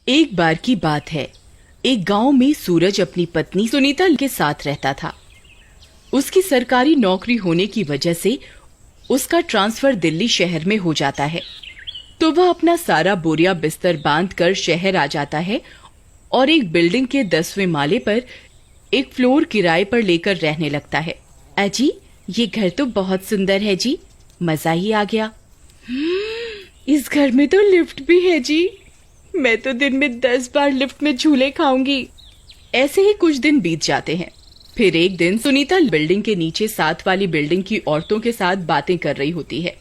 एक बार की बात है। एक गांव में सूरज अपनी पत्नी सुनीता के साथ रहता था। उसकी सरकारी नौकरी होने की वजह से उसका ट्रांसफर दिल्ली शहर में हो जाता है। तो वह अपना सारा बोरिया बिस्तर बांधकर शहर आ जाता है और एक बिल्डिंग के 10वें माले पर एक फ्लोर किराए पर लेकर रहने लगता है। अजी, ये घर तो बहुत सुंदर है जी, मजा ही आ गया। इस घर में तो लिफ्ट भी है जी, मैं तो दिन में 10 बार लिफ्ट में झूले खाऊंगी। ऐसे ही कुछ दिन बीत जाते हैं। फिर एक दिन सुनीता बिल्डिंग के नीचे साथ वाली बिल्डिंग की औरतों के साथ बातें कर रही होती है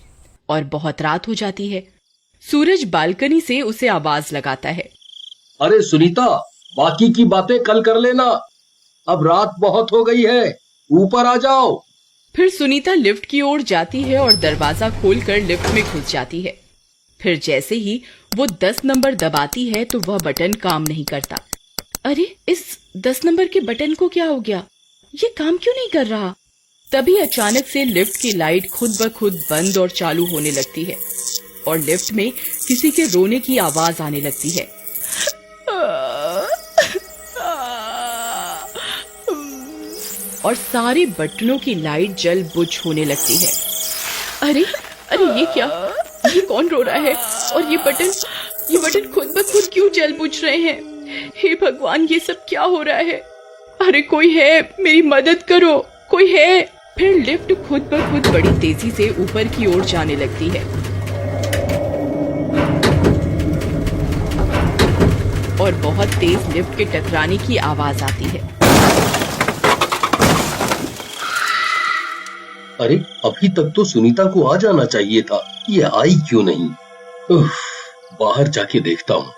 और बहुत रात हो जाती है। सूरज बालकनी से उसे आवाज लगाता है, अरे सुनीता, बाकी की बातें कल कर लेना, अब रात बहुत हो गई है, ऊपर आ जाओ। फिर सुनीता लिफ्ट की ओर जाती है और दरवाजा खोलकर लिफ्ट में घुस जाती है। फिर जैसे ही वो 10 नंबर दबाती है तो वह बटन काम नहीं करता। अरे, इस 10 नंबर के बटन को क्या हो गया? ये काम क्यों नहीं कर रहा? तभी अचानक से लिफ्ट की लाइट खुद ब खुद बंद और चालू होने लगती है और लिफ्ट में किसी के रोने की आवाज आने लगती है। और सारे बटनों की लाइट जल बुझ होने लगती है। अरे अरे, ये क्या? ये कौन रो रहा है? और ये बटन खुद ब खुद क्यों जल बुझ रहे हैं? हे भगवान, ये सब क्या हो रहा है? अरे कोई है, मेरी मदद करो, कोई है। फिर लिफ्ट खुद ब खुद बड़ी तेजी से ऊपर की ओर जाने लगती है और बहुत तेज लिफ्ट के टकराने की आवाज आती है। अरे, अभी तक तो सुनीता को आ जाना चाहिए था, ये आई क्यों नहीं? बाहर जाके देखता हूँ।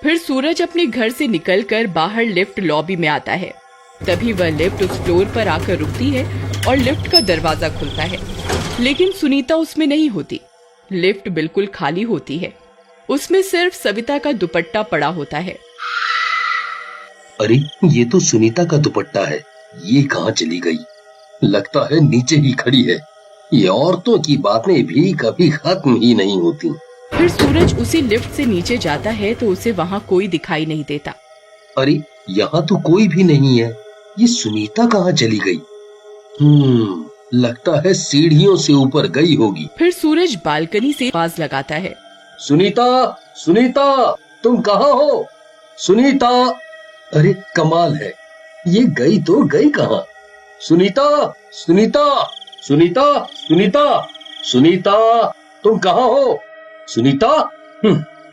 फिर सूरज अपने घर से निकलकर बाहर लिफ्ट लॉबी में आता है। तभी वह लिफ्ट उस फ्लोर पर आकर रुकती है और लिफ्ट का दरवाजा खुलता है, लेकिन सुनीता उसमें नहीं होती। लिफ्ट बिल्कुल खाली होती है, उसमें सिर्फ सविता का दुपट्टा पड़ा होता है। अरे, ये तो सुनीता का दुपट्टा है, ये कहाँ चली गई? लगता है नीचे ही खड़ी है। ये औरतों की बातें भी कभी खत्म ही नहीं होती। फिर सूरज उसी लिफ्ट से नीचे जाता है तो उसे वहाँ कोई दिखाई नहीं देता। अरे, यहाँ तो कोई भी नहीं है, ये सुनीता कहाँ चली गई? लगता है सीढ़ियों से ऊपर गई होगी। फिर सूरज बालकनी से आवाज लगाता है, सुनीता, सुनीता, तुम कहाँ हो? सुनीता! अरे कमाल है, ये गई तो गई कहाँ? सुनीता, सुनीता, सुनीता, सुनीता, सुनीता, तुम कहाँ हो? सुनीता!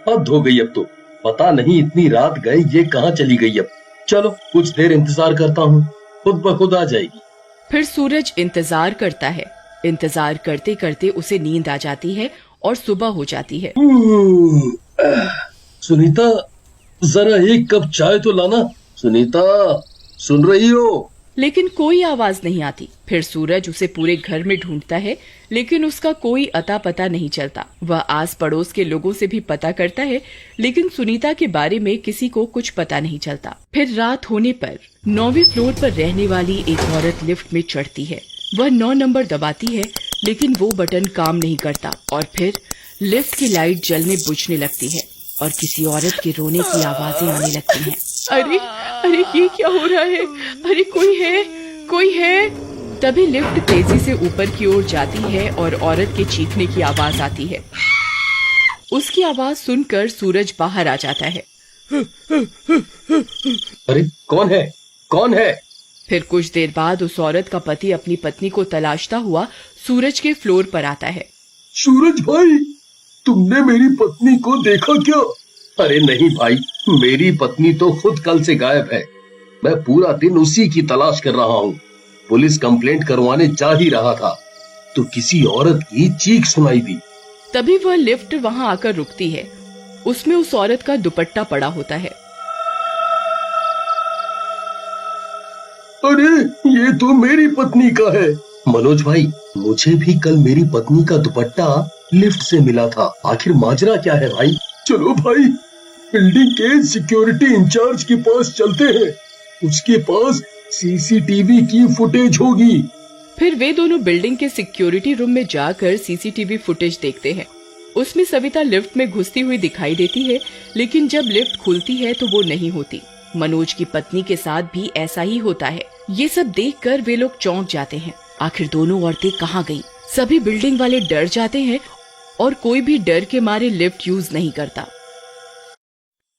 हद हो गई, अब तो पता नहीं इतनी रात गए ये कहाँ चली गई। अब चलो कुछ देर इंतजार करता हूँ, खुद ब खुद आ जाएगी। फिर सूरज इंतजार करता है। इंतजार करते करते उसे नींद आ जाती है और सुबह हो जाती है। सुनीता, जरा एक कप चाय तो लाना। सुनीता, सुन रही हो? लेकिन कोई आवाज नहीं आती। फिर सूरज उसे पूरे घर में ढूंढता है, लेकिन उसका कोई अता पता नहीं चलता। वह आस पड़ोस के लोगों से भी पता करता है, लेकिन सुनीता के बारे में किसी को कुछ पता नहीं चलता। फिर रात होने पर 9वें फ्लोर पर रहने वाली एक औरत लिफ्ट में चढ़ती है। वह 9 नंबर दबाती है, लेकिन वो बटन काम नहीं करता और फिर लिफ्ट की लाइट जलने बुझने लगती है और किसी औरत के रोने की आवाजें आने लगती हैं। अरे अरे, ये क्या हो रहा है? अरे कोई है, कोई है। तभी लिफ्ट तेजी से ऊपर की ओर जाती है और औरत के चीखने की आवाज आती है। उसकी आवाज सुनकर सूरज बाहर आ जाता है। अरे कौन है, कौन है? फिर कुछ देर बाद उस औरत का पति अपनी पत्नी को तलाशता हुआ सूरज के फ्लोर पर आता है। सूरज भाई, तुमने मेरी पत्नी को देखा क्या? अरे नहीं भाई, मेरी पत्नी तो खुद कल से गायब है। मैं पूरा दिन उसी की तलाश कर रहा हूँ। पुलिस कंप्लेंट करवाने जा ही रहा था तो किसी औरत की चीख सुनाई दी। तभी वह लिफ्ट वहाँ आकर रुकती है। उसमें उस औरत का दुपट्टा पड़ा होता है। अरे, ये तो मेरी पत्नी का है। मनोज भाई, मुझे भी कल मेरी पत्नी का दुपट्टा लिफ्ट से मिला था। आखिर माजरा क्या है भाई? चलो भाई, बिल्डिंग के सिक्योरिटी इंचार्ज के पास चलते हैं, उसके पास सीसीटीवी की फुटेज होगी। फिर वे दोनों बिल्डिंग के सिक्योरिटी रूम में जाकर सीसीटीवी फुटेज देखते हैं उसमें सविता लिफ्ट में घुसती हुई दिखाई देती है, लेकिन जब लिफ्ट खुलती है तो वो नहीं होती। मनोज की पत्नी के साथ भी ऐसा ही होता है। ये सब देखकर वे लोग चौंक जाते हैं। आखिर दोनों औरतें कहाँ गईं? सभी बिल्डिंग वाले डर जाते हैं और कोई भी डर के मारे लिफ्ट यूज नहीं करता।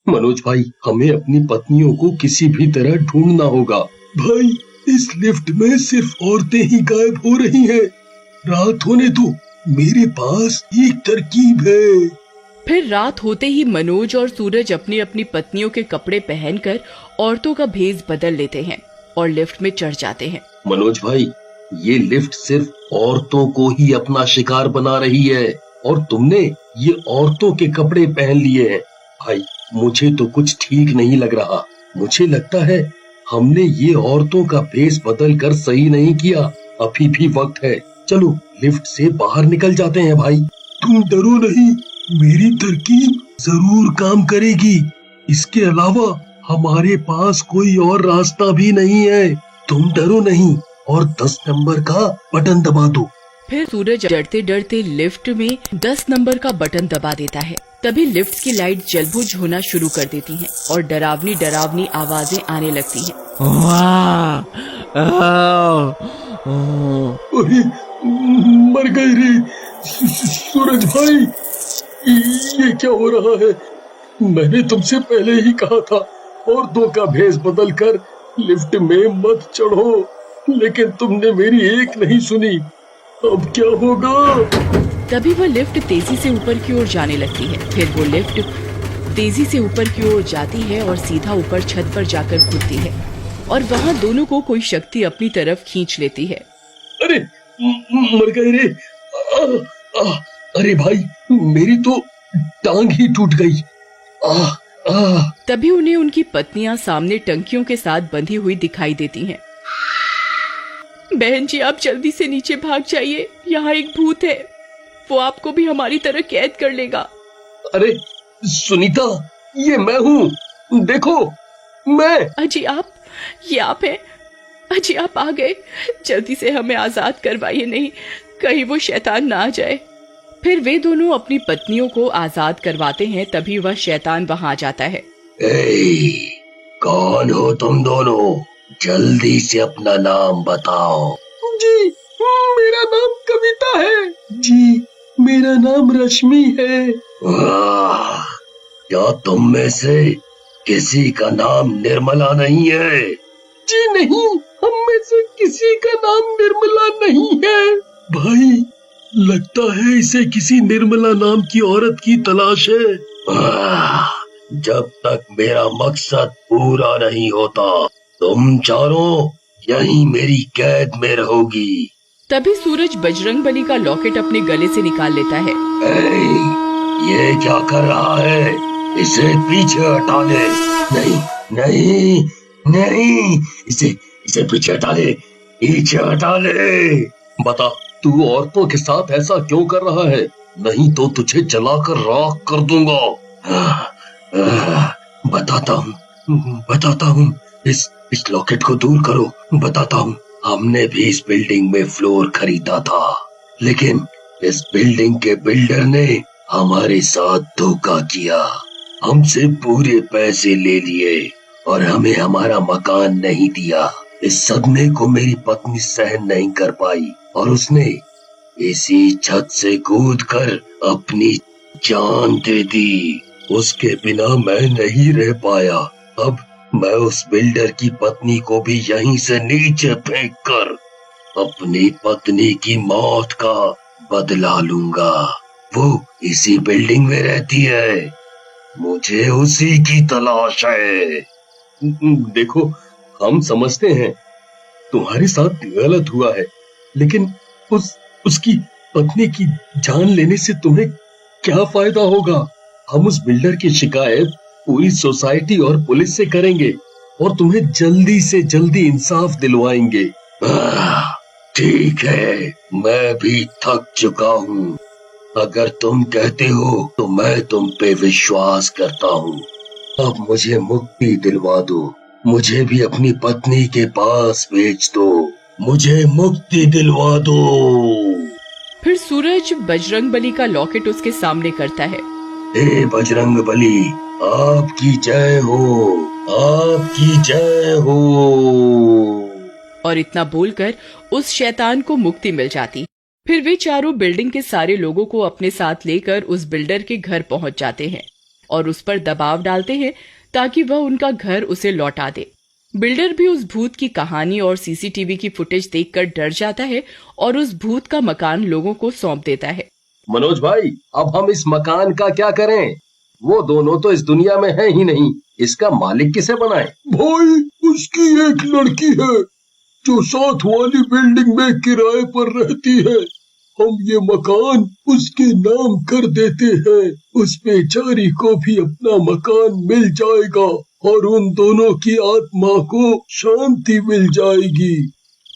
मनोज भाई, हमें अपनी पत्नियों को किसी भी तरह ढूंढना होगा। भाई, इस लिफ्ट में सिर्फ औरतें ही गायब हो रही हैं। रात होने दो, मेरे पास एक तरकीब है। फिर रात होते ही मनोज और सूरज अपनी अपनी पत्नियों के कपड़े पहनकर औरतों का भेष बदल लेते हैं और लिफ्ट में चढ़ जाते हैं। मनोज भाई, ये लिफ्ट सिर्फ औरतों को ही अपना शिकार बना रही है और तुमने ये औरतों के कपड़े पहन लिए हैं। भाई, मुझे तो कुछ ठीक नहीं लग रहा। मुझे लगता है हमने ये औरतों का भेष बदल कर सही नहीं किया। अभी भी वक्त है, चलो लिफ्ट से बाहर निकल जाते हैं। भाई, तुम डरो नहीं, मेरी तरकीब जरूर काम करेगी। इसके अलावा हमारे पास कोई और रास्ता भी नहीं है। तुम डरो नहीं और 10 नंबर का बटन दबा दो। फिर सूरज डरते डरते लिफ्ट में 10 नंबर का बटन दबा देता है। तभी लिफ्ट की लाइट जलबुझ होना शुरू कर देती हैं और डरावनी डरावनी आवाजें आने लगती हैं। अरे, मर गए रे सूरज भाई, ये क्या हो रहा है? मैंने तुमसे पहले ही कहा था औरतों का भेष बदल कर लिफ्ट में मत चढ़ो, लेकिन तुमने मेरी एक नहीं सुनी। अब क्या होगा? तभी वह लिफ्ट तेजी से ऊपर की ओर जाने लगती है। फिर वो लिफ्ट तेजी से ऊपर की ओर जाती है और सीधा ऊपर छत पर जाकर खुलती है और वहाँ दोनों को कोई शक्ति अपनी तरफ खींच लेती है। अरे, मर गए रे। अरे भाई, मेरी तो टांग ही टूट गई। तभी उन्हें उनकी पत्नियां सामने टंकियों के साथ बंधी हुई दिखाई देती हैं। बहन जी, आप जल्दी से नीचे भाग जाइए, यहाँ एक भूत है, वो आपको भी हमारी तरह कैद कर लेगा। अरे सुनीता, ये मैं हूँ, देखो मैं। अजी आप, ये आप हैं? अजी आप आ गए, जल्दी से हमें आजाद करवाइए, नहीं कहीं वो शैतान ना आ जाए। फिर वे दोनों अपनी पत्नियों को आजाद करवाते हैं। तभी वह शैतान वहां आ जाता है। कौन हो तुम दोनों? जल्दी से अपना नाम बताओ। जी, मेरा नाम कविता है। जी, मेरा नाम रश्मि है। क्या तुम में से किसी का नाम निर्मला नहीं है? जी नहीं, हम में से किसी का नाम निर्मला नहीं है। भाई, लगता है इसे किसी निर्मला नाम की औरत की तलाश है। जब तक मेरा मकसद पूरा नहीं होता, तुम चारों यहीं मेरी कैद में रहोगी। तभी सूरज बजरंगबली का लॉकेट अपने गले से निकाल लेता है। ये क्या कर रहा है? इसे पीछे हटा ले। नहीं नहीं नहीं, इसे पीछे हटा ले, पीछे हटा ले। बता, तू औरतों के साथ ऐसा क्यों कर रहा है? नहीं तो तुझे जलाकर राख कर दूंगा। बताता हूँ, इस लॉकेट को दूर करो। बताता हूँ, हमने भी इस बिल्डिंग में फ्लोर खरीदा था, लेकिन इस बिल्डिंग के बिल्डर ने हमारे साथ धोखा किया। हमसे पूरे पैसे ले लिए और हमें हमारा मकान नहीं दिया। इस सदमे को मेरी पत्नी सहन नहीं कर पाई और उसने इसी छत से कूदकर अपनी जान दे दी। उसके बिना मैं नहीं रह पाया। अब मैं उस बिल्डर की पत्नी को भी यहीं से नीचे फेंक कर अपनी पत्नी की मौत का बदला लूंगा। वो इसी बिल्डिंग में रहती है, मुझे उसी की तलाश है। देखो, हम समझते हैं तुम्हारे साथ गलत हुआ है, लेकिन उसकी पत्नी की जान लेने से तुम्हें क्या फायदा होगा? हम उस बिल्डर की शिकायत पूरी सोसाइटी और पुलिस से करेंगे और तुम्हें जल्दी से जल्दी इंसाफ दिलवाएंगे। ठीक है, मैं भी थक चुका हूँ। अगर तुम कहते हो तो मैं तुम पे विश्वास करता हूँ। अब मुझे मुक्ति दिलवा दो, मुझे भी अपनी पत्नी के पास भेज दो, मुझे मुक्ति दिलवा दो। फिर सूरज बजरंगबली का लॉकेट उसके सामने करता है। हे बजरंग बली, आपकी जय हो, आपकी जय हो। और इतना बोलकर उस शैतान को मुक्ति मिल जाती। फिर वे चारों बिल्डिंग के सारे लोगों को अपने साथ लेकर उस बिल्डर के घर पहुंच जाते हैं और उस पर दबाव डालते हैं ताकि वह उनका घर उसे लौटा दे। बिल्डर भी उस भूत की कहानी और सीसीटीवी की फुटेज देखकर डर जाता है और उस भूत का मकान लोगों को सौंप देता है। मनोज भाई, अब हम इस मकान का क्या करें? वो दोनों तो इस दुनिया में है ही नहीं, इसका मालिक किसे बनाए? भाई, उसकी एक लड़की है जो साथ वाली बिल्डिंग में किराए पर रहती है। हम ये मकान उसके नाम कर देते हैं। उस बेचारी को भी अपना मकान मिल जाएगा और उन दोनों की आत्मा को शांति मिल जाएगी।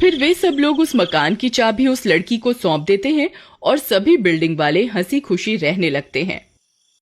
फिर वे सब लोग उस मकान की चाबी उस लड़की को सौंप देते हैं और सभी बिल्डिंग वाले हंसी खुशी रहने लगते हैं।